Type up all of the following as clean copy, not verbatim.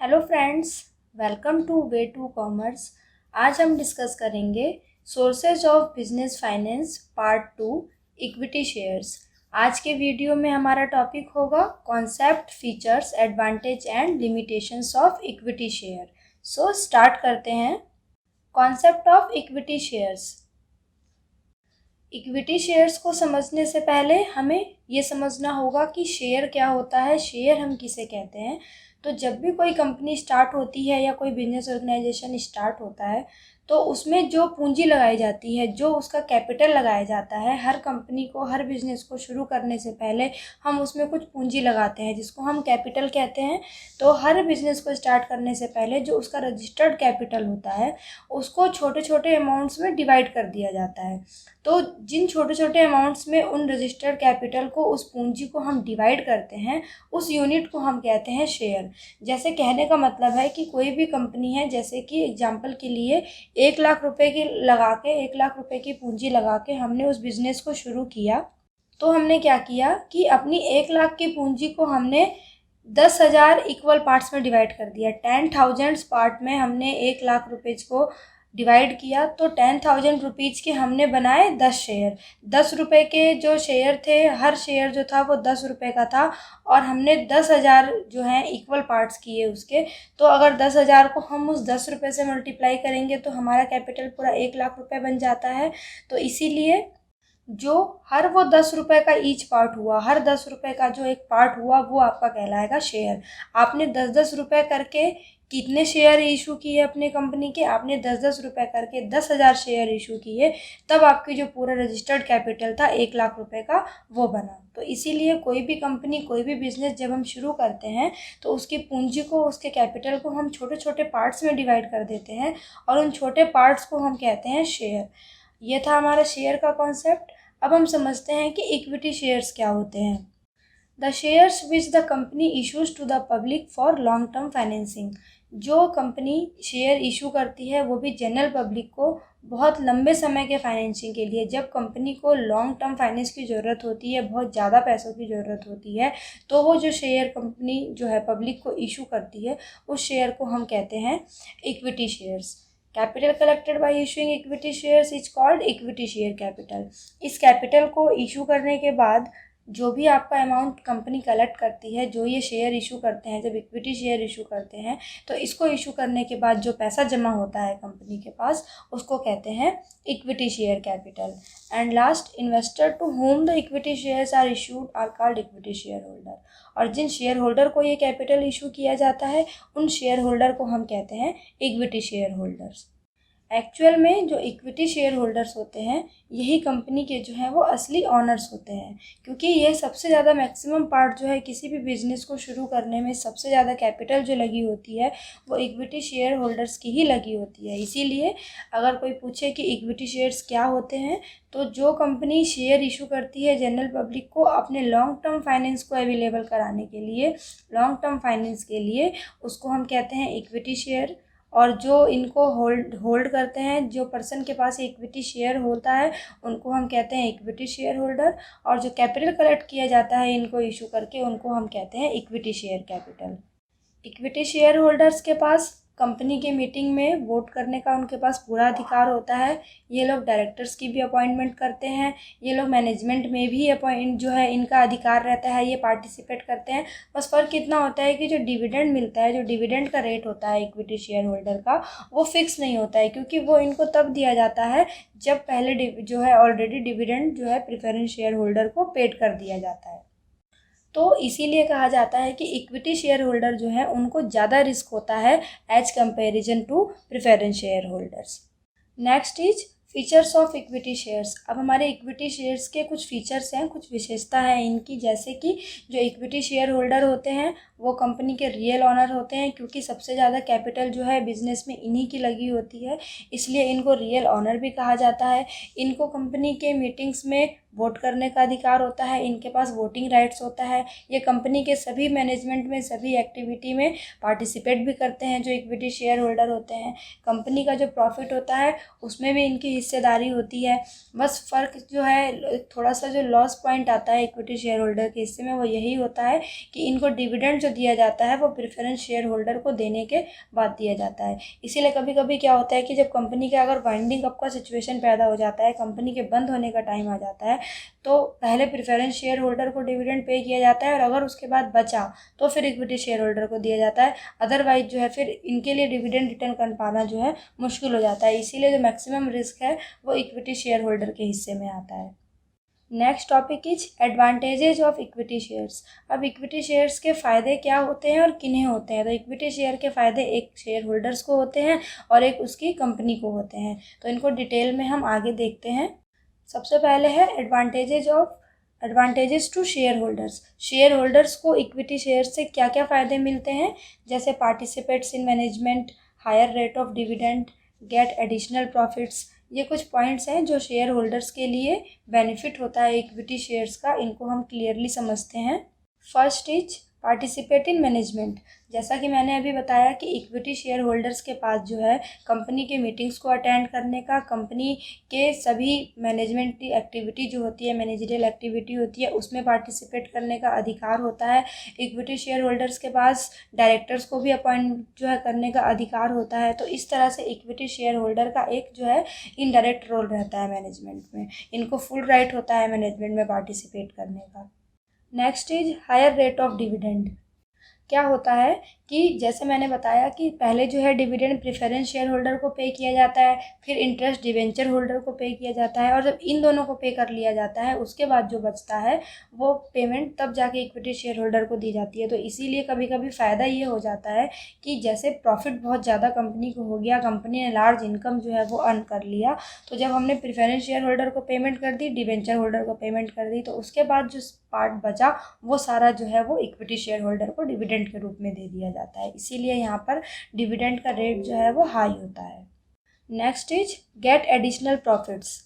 Hello friends, welcome to way to commerce. आज हम discuss करेंगे sources of business finance part 2 equity shares. आज के वीडियो में हमारा टॉपिक होगा concept, features, advantage and limitations of equity share. So start करते हैं। Concept of equity shares. Equity shares को समझने से पहले हमें ये समझना होगा कि शेयर क्या होता है, शेयर हम किसे कहते हैं। तो जब भी कोई कंपनी स्टार्ट होती है या कोई बिजनेस ऑर्गेनाइजेशन स्टार्ट होता है तो उसमें जो पूंजी लगाई जाती है, जो उसका कैपिटल लगाया जाता है, हर कंपनी को, हर बिजनेस को शुरू करने से पहले हम उसमें कुछ पूंजी लगाते हैं जिसको हम कैपिटल कहते हैं। तो हर बिजनेस को स्टार्ट करने से पहले जो उसका रजिस्टर्ड कैपिटल होता है उसको छोटे छोटे अमाउंट्स में डिवाइड कर दिया जाता है। तो जिन छोटे छोटे अमाउंट्स में उन रजिस्टर्ड कैपिटल को, उस पूंजी को हम डिवाइड करते हैं, उस यूनिट को हम कहते हैं शेयर। जैसे कहने का मतलब है कि कोई भी कंपनी है, जैसे कि एग्जांपल के लिए 1 लाख रुपए की लगा के, 1 लाख रुपए की पूंजी लगा के हमने उस बिज़नेस को शुरू किया। तो हमने क्या किया कि अपनी 1 लाख की पूंजी को हमने 10,000 इक्वल पार्ट्स में डिवाइड कर दिया। 10,000 पार्ट में हमने 1 लाख रुपीज़ को डिवाइड किया। तो 10,000 रुपीज़ के हमने बनाए 10 शेयर। 10 रुपये के जो शेयर थे, हर शेयर जो था वो 10 रुपये का था और हमने 10,000 जो हैं इक्वल पार्ट्स किए उसके। तो अगर 10,000 को हम उस 10 रुपये से मल्टीप्लाई करेंगे तो हमारा कैपिटल पूरा 1 लाख रुपये बन जाता है। तो इसीलिए जो हर वो 10 रुपये का ईच पार्ट हुआ, हर 10 रुपये का जो एक पार्ट हुआ वो आपका कहलाएगा शेयर। आपने 10-10 रुपये करके कितने शेयर इशू किए अपने कंपनी के? आपने 10-10 रुपये करके 10,000 शेयर इशू किए, तब आपकी जो पूरा रजिस्टर्ड कैपिटल था 1 लाख रुपये का, वो बना। तो इसीलिए कोई भी कंपनी, कोई भी बिजनेस जब हम शुरू करते हैं तो उसकी पूंजी को, उसके कैपिटल को हम छोटे छोटे पार्ट्स में डिवाइड कर देते हैं और उन छोटे पार्ट्स को हम कहते हैं शेयर। ये था हमारा शेयर का कॉन्सेप्ट। अब हम समझते हैं कि इक्विटी शेयर्स क्या होते हैं। The shares which the company issues to the public for long term financing. जो कंपनी शेयर इशू करती है वो भी जनरल पब्लिक को बहुत लंबे समय के फाइनेंसिंग के लिए। जब कंपनी को लॉन्ग टर्म फाइनेंस की ज़रूरत होती है, बहुत ज़्यादा पैसों की ज़रूरत होती है, तो वो जो शेयर कंपनी जो है पब्लिक को इशू करती है, उस शेयर को हम कहते हैं equity shares. Capital collected by issuing equity shares is called equity share capital. इस कैपिटल को इशू करने के बाद जो भी आपका अमाउंट कंपनी कलेक्ट करती है, जो ये शेयर इशू करते हैं, जब इक्विटी शेयर इशू करते हैं तो इसको इशू करने के बाद जो पैसा जमा होता है कंपनी के पास, उसको कहते हैं equity share capital. And last, investor to whom the equity shares are issued are called equity share holder. और जिन शेयर होल्डर को ये कैपिटल इशू किया जाता है, उन शेयर होल्डर को हम कहते हैं इक्विटी शेयर होल्डर्स। एक्चुअल में जो इक्विटी शेयर होल्डर्स होते हैं, यही कंपनी के जो हैं वो असली ऑनर्स होते हैं, क्योंकि ये सबसे ज़्यादा मैक्सिमम पार्ट जो है किसी भी बिज़नेस को शुरू करने में, सबसे ज़्यादा कैपिटल जो लगी होती है वो इक्विटी शेयर होल्डर्स की ही लगी होती है। इसीलिए अगर कोई पूछे कि इक्विटी शेयर्स क्या होते हैं, तो जो कंपनी शेयर इशू करती है जनरल पब्लिक को अपने लॉन्ग टर्म फाइनेंस को अवेलेबल कराने के लिए, लॉन्ग टर्म फाइनेंस के लिए, उसको हम कहते हैं इक्विटी शेयर। और जो इनको होल्ड करते हैं, जो पर्सन के पास इक्विटी शेयर होता है, उनको हम कहते हैं इक्विटी शेयर होल्डर। और जो कैपिटल कलेक्ट किया जाता है इनको इशू करके, उनको हम कहते हैं equity share capital. Equity share holders के पास कंपनी के मीटिंग में वोट करने का उनके पास पूरा अधिकार होता है। ये लोग डायरेक्टर्स की भी अपॉइंटमेंट करते हैं, ये लोग मैनेजमेंट में भी अपॉइंट जो है इनका अधिकार रहता है, ये पार्टिसिपेट करते हैं। बस फ़र्क कितना होता है कि जो डिविडेंड मिलता है, जो डिविडेंड का रेट होता है इक्विटी शेयर होल्डर का, वो फिक्स नहीं होता है, क्योंकि वो इनको तब दिया जाता है जब पहले जो है ऑलरेडी डिविडेंड जो है प्रेफरेंस शेयर होल्डर को पेड कर दिया जाता है। तो इसीलिए कहा जाता है कि इक्विटी शेयर होल्डर जो है उनको ज़्यादा रिस्क होता है as comparison to preference share holders. Next is features of equity shares. अब हमारे इक्विटी शेयर्स के कुछ फीचर्स हैं, कुछ विशेषता है इनकी। जैसे कि जो इक्विटी शेयर होल्डर होते हैं वो कंपनी के रियल ऑनर होते हैं, क्योंकि सबसे ज़्यादा कैपिटल जो है बिजनेस में इन्हीं की लगी होती है, इसलिए इनको रियल ऑनर भी कहा जाता है। इनको कंपनी के मीटिंग्स में वोट करने का अधिकार होता है, इनके पास वोटिंग राइट्स होता है। ये कंपनी के सभी मैनेजमेंट में, सभी एक्टिविटी में पार्टिसिपेट भी करते हैं जो इक्विटी शेयर होल्डर होते हैं। कंपनी का जो प्रॉफिट होता है उसमें भी इनकी हिस्सेदारी होती है। बस फ़र्क जो है, थोड़ा सा जो लॉस पॉइंट आता है इक्विटी शेयर होल्डर के हिस्से में, वो यही होता है कि इनको डिविडेंड जो दिया जाता है वो प्रेफरेंस शेयर होल्डर को देने के बाद दिया जाता है। इसीलिए कभी कभी क्या होता है कि जब कंपनी का अगर वाइंडिंग अप का सिचुएशन पैदा हो जाता है, कंपनी के बंद होने का टाइम आ जाता है, तो पहले प्रेफरेंस शेयर होल्डर को डिविडेंड पे किया जाता है और अगर उसके बाद बचा तो फिर इक्विटी शेयर होल्डर को दिया जाता है। अदरवाइज जो है फिर इनके लिए डिविडेंड रिटर्न कर पाना जो है मुश्किल हो जाता है। इसीलिए जो मैक्सिमम रिस्क है वो इक्विटी शेयर होल्डर के हिस्से में आता है। Next topic is advantages of equity shares. अब इक्विटी शेयर्स के फ़ायदे क्या होते हैं और किन्हें होते हैं। तो इक्विटी शेयर के फ़ायदे एक शेयर होल्डर्स को होते हैं और एक उसकी कंपनी को होते हैं। तो इनको डिटेल में हम आगे देखते हैं। सबसे पहले है advantages to share holders. Share holders को इक्विटी शेयर से क्या क्या फ़ायदे मिलते हैं, जैसे participates in management, higher rate of dividend, get additional profits. ये कुछ पॉइंट्स हैं जो शेयर होल्डर्स के लिए बेनिफिट होता है इक्विटी शेयर्स का। इनको हम क्लियरली समझते हैं। First is participate in management. जैसा कि मैंने अभी बताया कि इक्विटी शेयर होल्डर्स के पास जो है कंपनी के मीटिंग्स को अटेंड करने का, कंपनी के सभी मैनेजमेंट की एक्टिविटी जो होती है, मैनेजरियल एक्टिविटी होती है, उसमें पार्टिसिपेट करने का अधिकार होता है। इक्विटी शेयर होल्डर्स के पास डायरेक्टर्स को भी अपॉइंट जो है करने का अधिकार होता है। तो इस तरह से इक्विटी शेयर होल्डर का एक जो है इनडायरेक्ट रोल रहता है मैनेजमेंट में। इनको फुल राइट होता है मैनेजमेंट में पार्टिसिपेट करने का। Next is higher rate of dividend. क्या होता है कि जैसे मैंने बताया कि पहले जो है डिविडेंड प्रेफरेंस शेयर होल्डर को पे किया जाता है, फिर इंटरेस्ट डिवेंचर होल्डर को पे किया जाता है, और जब इन दोनों को पे कर लिया जाता है उसके बाद जो बचता है वो पेमेंट तब जाके इक्विटी शेयर होल्डर को दी जाती है। तो इसीलिए कभी कभी फ़ायदा ये हो जाता है कि जैसे प्रॉफिट बहुत ज़्यादा कंपनी को हो गया, कंपनी ने लार्ज इनकम जो है वो अर्न कर लिया, तो जब हमने प्रेफरेंस शेयर होल्डर को पेमेंट कर दी, डिवेंचर होल्डर को पेमेंट कर दी, तो उसके बाद जो पार्ट बचा वो सारा जो है वो इक्विटी शेयर होल्डर को डिविडेंड के रूप में दे दिया जाता है। इसीलिए यहाँ पर डिविडेंड का रेट जो है वो हाई होता है। Next is get additional profits.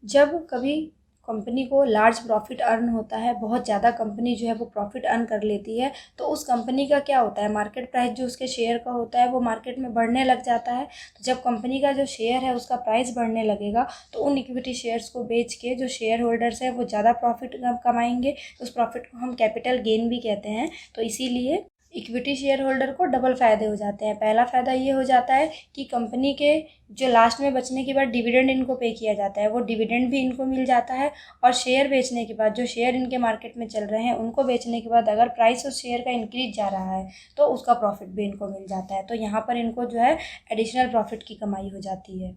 जब कभी कंपनी को लार्ज प्रॉफिट अर्न होता है, बहुत ज़्यादा कंपनी जो है वो प्रॉफिट अर्न कर लेती है, तो उस कंपनी का क्या होता है, मार्केट प्राइस जो उसके शेयर का होता है वो मार्केट में बढ़ने लग जाता है। तो जब कंपनी का जो शेयर है उसका प्राइस बढ़ने लगेगा तो उन इक्विटी शेयर्स को बेच के जो शेयर होल्डर्स है वो ज़्यादा प्रॉफिट कमाएंगे। उस प्रॉफिट को हम कैपिटल गेन भी कहते हैं। तो इसीलिए इक्विटी शेयर होल्डर को डबल फ़ायदे हो जाते हैं। पहला फ़ायदा ये हो जाता है कि कंपनी के जो लास्ट में बचने के बाद डिविडेंड इनको पे किया जाता है, वो डिविडेंड भी इनको मिल जाता है। और शेयर बेचने के बाद जो शेयर इनके मार्केट में चल रहे हैं उनको बेचने के बाद अगर प्राइस उस शेयर का इंक्रीज जा रहा है तो उसका प्रॉफिट भी इनको मिल जाता है। तो यहाँ पर इनको जो है एडिशनल प्रॉफिट की कमाई हो जाती है।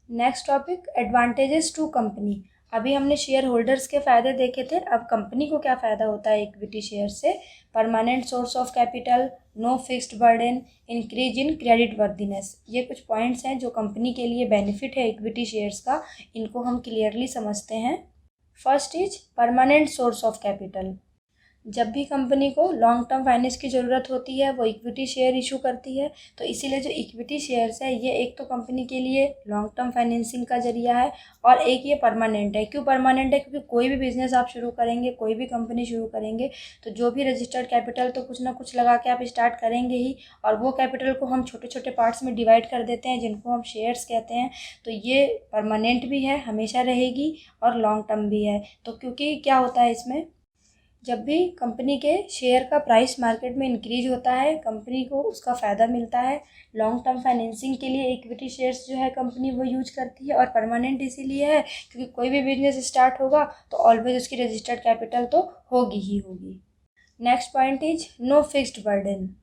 Next topic advantages to company. अभी हमने शेयर होल्डर्स के फ़ायदे देखे थे, अब कंपनी को क्या फ़ायदा होता है इक्विटी शेयर से। Permanent source of capital, no fixed burden, increase in credit worthiness. ये कुछ पॉइंट्स हैं जो कंपनी के लिए बेनिफिट है इक्विटी शेयर्स का। इनको हम क्लियरली समझते हैं। First is permanent source of capital. जब भी कंपनी को लॉन्ग टर्म फाइनेंस की ज़रूरत होती है वो इक्विटी शेयर इशू करती है। तो इसीलिए जो इक्विटी शेयर्स है ये एक तो कंपनी के लिए लॉन्ग टर्म फाइनेंसिंग का जरिया है और एक ये परमानेंट है। क्यों परमानेंट है? क्योंकि कोई भी बिज़नेस आप शुरू करेंगे, कोई भी कंपनी शुरू करेंगे, तो जो भी रजिस्टर्ड कैपिटल तो कुछ ना कुछ लगा के आप स्टार्ट करेंगे ही, और वो कैपिटल को हम छोटे छोटे पार्ट्स में डिवाइड कर देते हैं जिनको हम शेयर्स कहते हैं। तो ये परमानेंट भी है, हमेशा रहेगी, और लॉन्ग टर्म भी है। तो क्योंकि क्या होता है इसमें, जब भी कंपनी के शेयर का प्राइस मार्केट में इंक्रीज होता है कंपनी को उसका फ़ायदा मिलता है। लॉन्ग टर्म फाइनेंसिंग के लिए इक्विटी शेयर्स जो है कंपनी वो यूज करती है। और परमानेंट इसीलिए है क्योंकि कोई भी बिजनेस स्टार्ट होगा तो ऑलवेज उसकी रजिस्टर्ड कैपिटल तो होगी ही होगी। Next point is no fixed burden.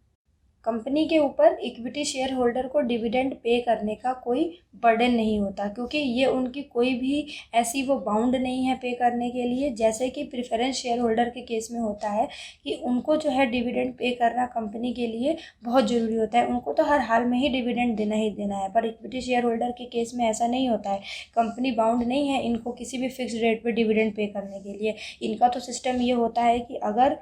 Company के ऊपर इक्विटी शेयर होल्डर को डिविडेंड पे करने का कोई बर्डन नहीं होता, क्योंकि ये उनकी कोई भी ऐसी वो बाउंड नहीं है पे करने के लिए। जैसे कि प्रेफरेंस शेयर होल्डर के केस में होता है कि उनको जो है डिविडेंड पे करना कंपनी के लिए बहुत ज़रूरी होता है, उनको तो हर हाल में ही डिविडेंड देना ही देना है। पर इक्विटी शेयर होल्डर के केस में ऐसा नहीं होता है। कंपनी बाउंड नहीं है इनको किसी भी फिक्स रेट पर डिविडेंड पे करने के लिए। इनका तो सिस्टम ये होता है कि अगर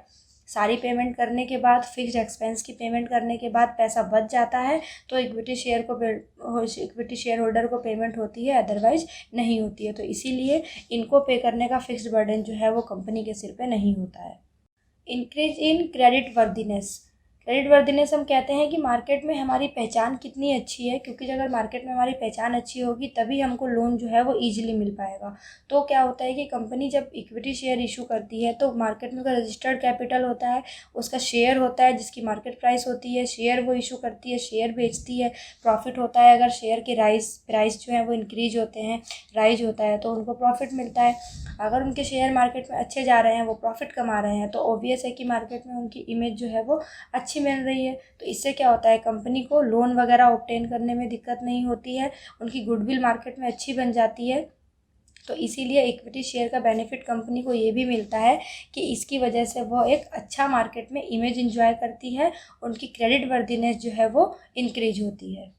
सारी पेमेंट करने के बाद, फिक्स्ड एक्सपेंस की पेमेंट करने के बाद पैसा बच जाता है तो इक्विटी शेयर होल्डर को पेमेंट होती है, अदरवाइज नहीं होती है। तो इसीलिए इनको पे करने का फिक्स्ड बर्डन जो है वो कंपनी के सिर पे नहीं होता है। Increase in credit worthiness. Credit worthiness हम कहते हैं कि मार्केट में हमारी पहचान कितनी अच्छी है, क्योंकि अगर मार्केट में हमारी पहचान अच्छी होगी तभी हमको लोन जो है वो ईजिली मिल पाएगा। तो क्या होता है कि कंपनी जब इक्विटी शेयर इशू करती है तो मार्केट में उसका रजिस्टर्ड कैपिटल होता है, उसका शेयर होता है जिसकी मार्केट प्राइस होती है, शेयर वो इशू करती है, शेयर बेचती है, प्रॉफिट होता है। अगर शेयर के प्राइस जो है वो इंक्रीज होते हैं, राइज होता है तो उनको प्रॉफिट मिलता है। अगर उनके शेयर मार्केट में अच्छे जा रहे हैं, वो प्रॉफिट कमा रहे हैं, तो ऑब्वियस है कि मार्केट में उनकी इमेज जो है वो अच्छी मिल रही है। तो इससे क्या होता है, कंपनी को लोन वगैरह ऑब्टेन करने में दिक्कत नहीं होती है, उनकी गुडविल मार्केट में अच्छी बन जाती है। तो इसीलिए इक्विटी शेयर का बेनिफिट कंपनी को ये भी मिलता है कि इसकी वजह से वो एक अच्छा मार्केट में इमेज इंजॉय करती है, उनकी क्रेडिट वर्दीनेस जो है वो इंक्रीज होती है।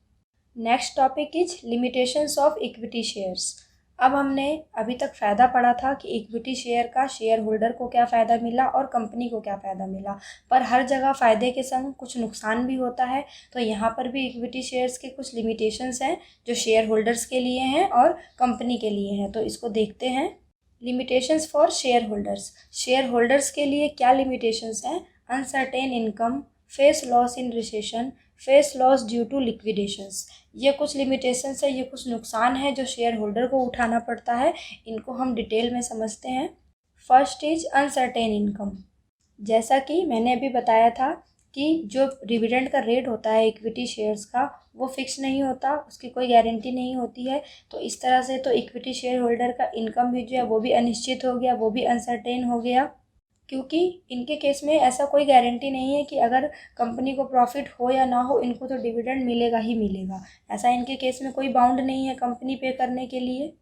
Next topic is limitations of equity shares. अब हमने अभी तक फ़ायदा पढ़ा था कि इक्विटी शेयर का शेयर होल्डर को क्या फ़ायदा मिला और कंपनी को क्या फ़ायदा मिला, पर हर जगह फ़ायदे के संग कुछ नुकसान भी होता है। तो यहाँ पर भी इक्विटी शेयर्स के कुछ लिमिटेशंस हैं जो शेयर होल्डर्स के लिए हैं और कंपनी के लिए हैं, तो इसको देखते हैं। Limitations for share holders. Share holders के लिए क्या लिमिटेशंस हैं? Uncertain income, face loss in recession, face loss due to liquidations. ये कुछ लिमिटेशंस है, ये कुछ नुकसान है जो शेयर होल्डर को उठाना पड़ता है। इनको हम डिटेल में समझते हैं। First is uncertain income. जैसा कि मैंने अभी बताया था कि जो डिविडेंड का रेट होता है इक्विटी शेयर्स का, वो फिक्स नहीं होता, उसकी कोई गारंटी नहीं होती है। तो इस तरह से तो इक्विटी शेयर होल्डर का इनकम भी जो है वो भी अनिश्चित हो गया, वो भी अनसर्टेन हो गया, क्योंकि इनके केस में ऐसा कोई गारंटी नहीं है कि अगर कंपनी को प्रॉफिट हो या ना हो, इनको तो डिविडेंड मिलेगा ही मिलेगा। ऐसा इनके केस में कोई बाउंड नहीं है कंपनी पे करने के लिए।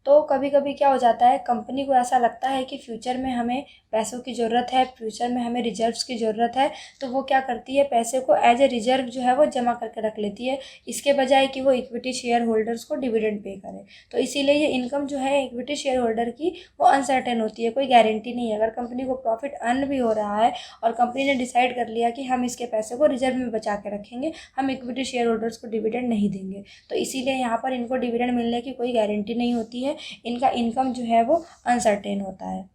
तो कभी कभी क्या हो जाता है, कंपनी को ऐसा लगता है कि फ्यूचर में हमें पैसों की ज़रूरत है, फ्यूचर में हमें रिजर्व्स की ज़रूरत है, तो वो क्या करती है, पैसे को एज ए रिजर्व जो है वो जमा करके रख लेती है, इसके बजाय कि वो इक्विटी शेयर होल्डर्स को डिविडेंड पे करे। तो इसीलिए ये इनकम जो है इक्विटी शेयर होल्डर की वो अनसर्टेन होती है, कोई गारंटी नहीं है। अगर कंपनी को प्रॉफिट अर्न भी हो रहा है और कंपनी ने डिसाइड कर लिया कि हम इसके पैसे को रिजर्व में बचा के रखेंगे, हम इक्विटी शेयर होल्डर्स को डिविडेंड नहीं देंगे, तो इसीलिए यहाँ पर इनको डिविडेंड मिलने की कोई गारंटी नहीं होती है, इनका इनकम जो है वो अनसर्टेन होता है।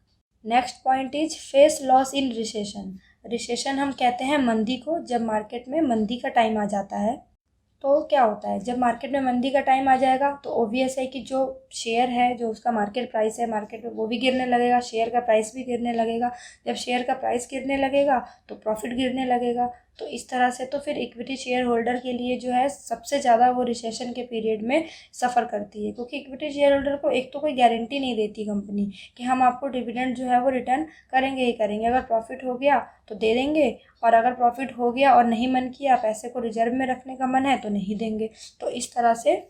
Next point is face loss in recession. Recession हम कहते हैं मंदी को, जब मार्केट में मंदी का टाइम आ जाता है तो क्या होता है, जब मार्केट में मंदी का टाइम आ जाएगा तो ऑब्वियस है कि जो शेयर है, जो उसका मार्केट प्राइस है मार्केट में, वो भी गिरने लगेगा, शेयर का प्राइस भी गिरने लगेगा। जब शेयर का प्राइस गिरने लगेगा तो प्रॉफिट गिरने लगेगा। तो इस तरह से तो फिर इक्विटी शेयर होल्डर के लिए जो है सबसे ज़्यादा वो रिसेशन के पीरियड में सफ़र करती है, क्योंकि इक्विटी शेयर होल्डर को एक तो कोई गारंटी नहीं देती कंपनी कि हम आपको डिविडेंड जो है वो रिटर्न करेंगे ही करेंगे। अगर प्रॉफिट हो गया तो दे देंगे, और अगर प्रॉफिट हो गया और नहीं मन किया, पैसे को रिजर्व में रखने का मन है, तो नहीं देंगे। तो इस तरह से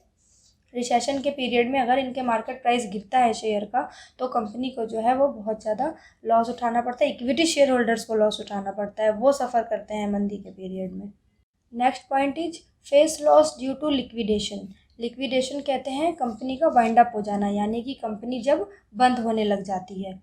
रिसेशन के पीरियड में अगर इनके मार्केट प्राइस गिरता है शेयर का, तो कंपनी को जो है वो बहुत ज़्यादा लॉस उठाना पड़ता है, इक्विटी शेयर होल्डर्स को लॉस उठाना पड़ता है, वो सफ़र करते हैं मंदी के पीरियड में। Next point is face loss due to liquidation. Liquidation कहते हैं कंपनी का वाइंड अप हो जाना, यानी कि कंपनी जब बंद होने लग जाती है।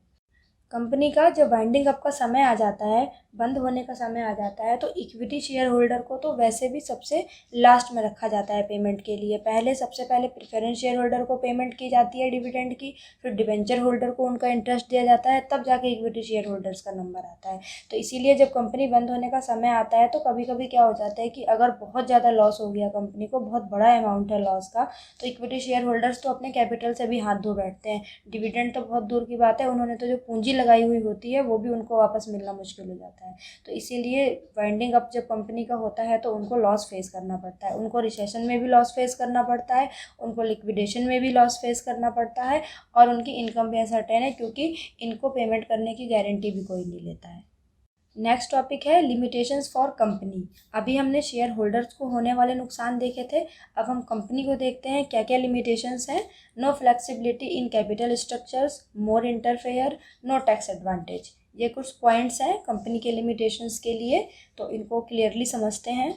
कंपनी का जब वाइंडिंग अप का समय आ जाता है, बंद होने का समय आ जाता है, तो इक्विटी शेयर होल्डर को तो वैसे भी सबसे लास्ट में रखा जाता है पेमेंट के लिए। सबसे पहले प्रेफरेंस शेयर होल्डर को पेमेंट की जाती है डिविडेंड की, फिर डिवेंचर होल्डर को उनका इंटरेस्ट दिया जाता है, तब जाके इक्विटी शेयर होल्डर्स का नंबर आता है। तो इसीलिए जब कंपनी बंद होने का समय आता है तो कभी कभी क्या हो जाता है कि अगर बहुत ज़्यादा लॉस हो गया कंपनी को, बहुत बड़ा अमाउंट है लॉस का, तो इक्विटी शेयर होल्डर्स तो अपने कैपिटल से भी हाथ धो बैठते हैं। डिविडेंड तो बहुत दूर की बात है, उन्होंने तो जो पूंजी लगाई हुई होती है वो भी उनको वापस मिलना मुश्किल हो जाता है। तो इसीलिए वाइंडिंग अप जब कंपनी का होता है तो उनको लॉस फेस करना पड़ता है, उनको रिसेशन में भी लॉस फेस करना पड़ता है, उनको लिक्विडेशन में भी लॉस फेस करना पड़ता है, और उनकी इनकम भी अनसर्टेन है क्योंकि इनको पेमेंट करने की गारंटी भी कोई नहीं लेता है। नेक्स्ट टॉपिक है लिमिटेशंस फॉर कंपनी। अभी हमने शेयर होल्डर्स को होने वाले नुकसान देखे थे, अब हम कंपनी को देखते हैं क्या क्या लिमिटेशंस हैं। No flexibility in capital structures, more interfere, no tax advantage. ये कुछ पॉइंट्स हैं कंपनी के लिमिटेशंस के लिए, तो इनको क्लियरली समझते हैं।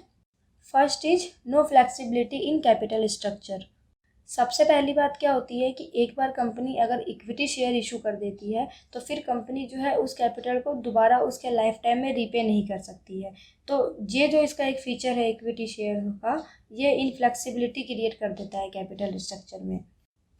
First is no flexibility in capital structure. सबसे पहली बात क्या होती है कि एक बार कंपनी अगर इक्विटी शेयर इशू कर देती है तो फिर कंपनी जो है उस कैपिटल को दोबारा उसके लाइफ टाइम में रीपे नहीं कर सकती है। तो ये जो इसका एक फीचर है इक्विटी शेयर का, ये इनफ्लेक्सिबिलिटी क्रिएट कर देता है कैपिटल स्ट्रक्चर में।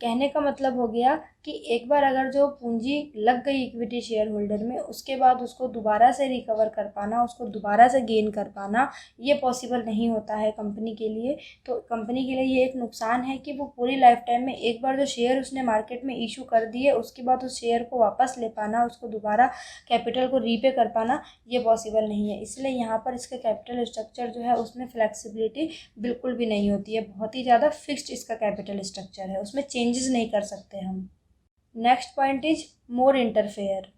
कहने का मतलब हो गया कि एक बार अगर जो पूंजी लग गई इक्विटी शेयर होल्डर में, उसके बाद उसको दोबारा से रिकवर कर पाना, उसको दोबारा से गेन कर पाना, ये पॉसिबल नहीं होता है कंपनी के लिए। तो कंपनी के लिए ये एक नुकसान है कि वो पूरी लाइफ टाइम में एक बार जो शेयर उसने मार्केट में इशू कर दिए, उसके बाद उस शेयर को वापस ले पाना, उसको दोबारा कैपिटल को रीपे कर पाना, ये पॉसिबल नहीं है। इसलिए यहाँ पर इसका कैपिटल स्ट्रक्चर जो है उसमें फ्लेक्सिबिलिटी बिल्कुल भी नहीं होती है, बहुत ही ज़्यादा फिक्स्ड इसका कैपिटल स्ट्रक्चर है, उसमें चेंजेस नहीं कर सकते हम। Next point is more interfere.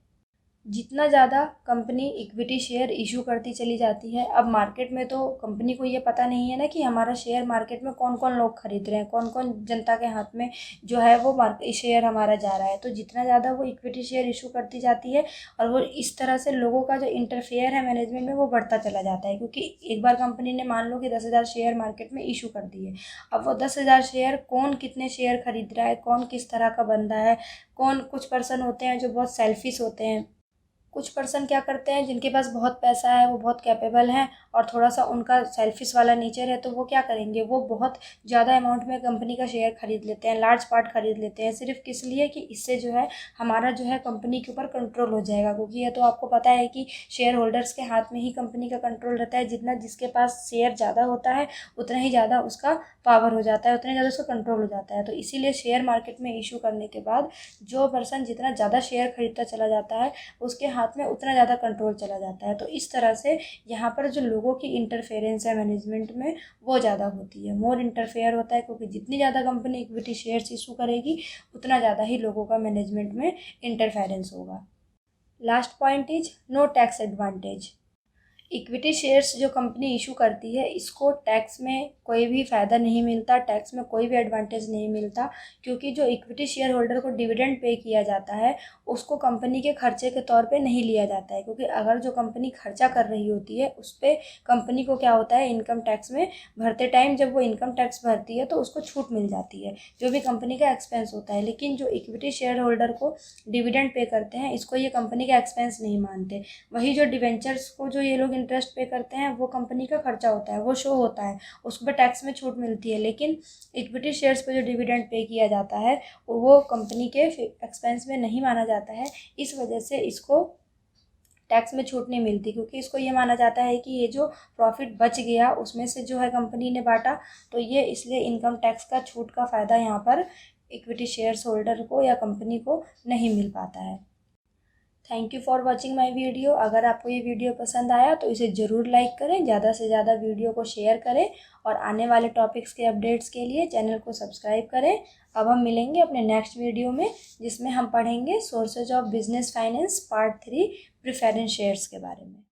जितना ज़्यादा कंपनी इक्विटी शेयर इशू करती चली जाती है, अब मार्केट में तो कंपनी को ये पता नहीं है ना कि हमारा शेयर मार्केट में कौन कौन लोग खरीद रहे हैं, कौन कौन जनता के हाथ में जो है वो मार्केट शेयर हमारा जा रहा है। तो जितना ज़्यादा वो इक्विटी शेयर इशू करती जाती है और वो इस तरह से लोगों का जो इंटरफेयर है मैनेजमेंट में वो बढ़ता चला जाता है, क्योंकि एक बार कंपनी ने मान लो कि 10,000 शेयर मार्केट में इशू कर दिए। अब वो 10,000 शेयर कौन कितने शेयर खरीद रहा है, कौन किस तरह का बंदा है, कौन, कुछ पर्सन होते हैं जो बहुत सेल्फिश होते हैं, कुछ पर्सन क्या करते हैं जिनके पास बहुत पैसा है, वो बहुत कैपेबल हैं और थोड़ा सा उनका सेल्फिश वाला नेचर है, तो वो क्या करेंगे, वो बहुत ज़्यादा अमाउंट में कंपनी का शेयर खरीद लेते हैं, लार्ज पार्ट खरीद लेते हैं, सिर्फ किस लिए कि इससे जो है हमारा जो है कंपनी के ऊपर कंट्रोल हो जाएगा। क्योंकि ये तो आपको पता है कि शेयर होल्डर्स के हाथ में ही कंपनी का कंट्रोल रहता है, जितना जिसके पास शेयर ज़्यादा होता है उतना ही ज़्यादा उसका पावर हो जाता है, उतना ज़्यादा उसका कंट्रोल हो जाता है। तो इसीलिए शेयर मार्केट में इशू करने के बाद जो पर्सन जितना ज़्यादा शेयर खरीदता चला जाता है उसके हाथ में उतना ज़्यादा कंट्रोल चला जाता है। तो इस तरह से यहाँ पर जो लोगों की इंटरफेरेंस है मैनेजमेंट में वो ज़्यादा होती है, मोर इंटरफेयर होता है, क्योंकि जितनी ज़्यादा कंपनी इक्विटी शेयर्स इशू करेगी उतना ज़्यादा ही लोगों का मैनेजमेंट में इंटरफेरेंस होगा। Last point is no tax advantage. Equity shares जो कंपनी इशू करती है इसको टैक्स में कोई भी फ़ायदा नहीं मिलता, टैक्स में कोई भी एडवांटेज नहीं मिलता, क्योंकि जो इक्विटी शेयर होल्डर को डिविडेंड पे किया जाता है उसको कंपनी के खर्चे के तौर पे नहीं लिया जाता है। क्योंकि अगर जो कंपनी खर्चा कर रही होती है उस पर कंपनी को क्या होता है, इनकम टैक्स में भरते टाइम जब वो इनकम टैक्स भरती है तो उसको छूट मिल जाती है जो भी कंपनी का एक्सपेंस होता है। लेकिन जो इक्विटी शेयर होल्डर को डिविडेंड पे करते हैं इसको ये कंपनी का एक्सपेंस नहीं मानते। वही जो डिवेंचर्स को जो ये लोग इंटरेस्ट पे करते हैं वो कंपनी का खर्चा होता है, वो शो होता है, उस पर टैक्स में छूट मिलती है। लेकिन इक्विटी शेयर्स पे जो डिविडेंड पे किया जाता है वो कंपनी के एक्सपेंस में नहीं माना जाता है, इस वजह से इसको टैक्स में छूट नहीं मिलती। क्योंकि इसको ये माना जाता है कि ये जो प्रॉफिट बच गया उसमें से जो है कंपनी ने बांटा, तो ये इसलिए इनकम टैक्स का छूट का फ़ायदा यहाँ पर इक्विटी शेयर्स होल्डर को या कंपनी को नहीं मिल पाता है। Thank you for watching my video. अगर आपको ये वीडियो पसंद आया तो इसे ज़रूर लाइक करें, ज़्यादा से ज़्यादा वीडियो को शेयर करें और आने वाले टॉपिक्स के अपडेट्स के लिए चैनल को सब्सक्राइब करें। अब हम मिलेंगे अपने नेक्स्ट वीडियो में जिसमें हम पढ़ेंगे sources of business finance part 3 preference shares के बारे में।